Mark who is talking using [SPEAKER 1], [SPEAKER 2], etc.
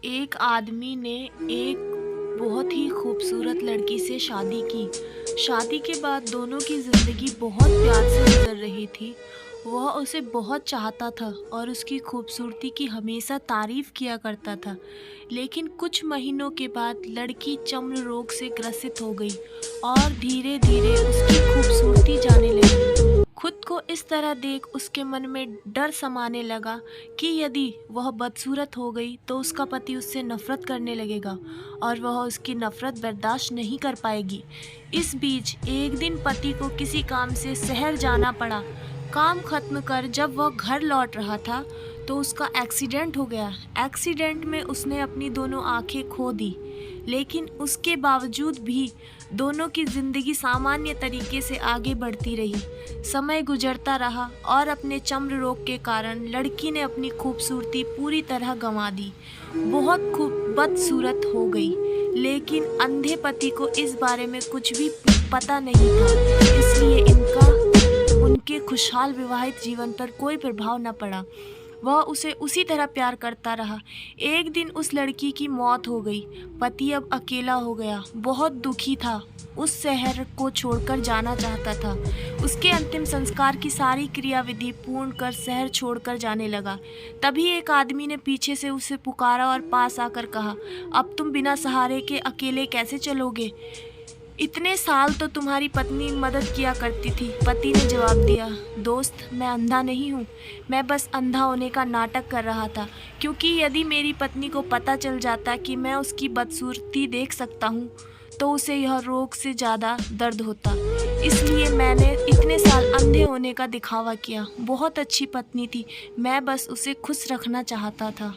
[SPEAKER 1] एक आदमी ने एक बहुत ही खूबसूरत लड़की से शादी की। शादी के बाद दोनों की ज़िंदगी बहुत प्यार से गुजर रही थी। वह उसे बहुत चाहता था और उसकी खूबसूरती की हमेशा तारीफ़ किया करता था। लेकिन कुछ महीनों के बाद लड़की चर्म रोग से ग्रसित हो गई और धीरे-धीरे उसकी खूबसूरती जाने लगी। खुद को इस तरह देख उसके मन में डर समाने लगा कि यदि वह बदसूरत हो गई तो उसका पति उससे नफरत करने लगेगा और वह उसकी नफरत बर्दाश्त नहीं कर पाएगी। इस बीच एक दिन पति को किसी काम से शहर जाना पड़ा। काम खत्म कर जब वह घर लौट रहा था तो उसका एक्सीडेंट हो गया। एक्सीडेंट में उसने अपनी दोनों आंखें खो दी, लेकिन उसके बावजूद भी दोनों की ज़िंदगी सामान्य तरीके से आगे बढ़ती रही। समय गुजरता रहा और अपने चर्म रोग के कारण लड़की ने अपनी खूबसूरती पूरी तरह गंवा दी। बहुत खूब बदसूरत हो गई, लेकिन अंधे पति को इस बारे में कुछ भी पता नहीं था, इसलिए इनका उनके खुशहाल विवाहित जीवन पर कोई प्रभाव न पड़ा। वह उसे उसी तरह प्यार करता रहा। एक दिन उस लड़की की मौत हो गई। पति अब अकेला हो गया, बहुत दुखी था, उस शहर को छोड़कर जाना चाहता था। उसके अंतिम संस्कार की सारी क्रियाविधि पूर्ण कर शहर छोड़कर जाने लगा। तभी एक आदमी ने पीछे से उसे पुकारा और पास आकर कहा, अब तुम बिना सहारे के अकेले कैसे चलोगे? इतने साल तो तुम्हारी पत्नी मदद किया करती थी। पति ने जवाब दिया, दोस्त, मैं अंधा नहीं हूँ, मैं बस अंधा होने का नाटक कर रहा था, क्योंकि यदि मेरी पत्नी को पता चल जाता कि मैं उसकी बदसूरती देख सकता हूँ तो उसे यह रोग से ज़्यादा दर्द होता। इसलिए मैंने इतने साल अंधे होने का दिखावा किया। बहुत अच्छी पत्नी थी, मैं बस उसे खुश रखना चाहता था।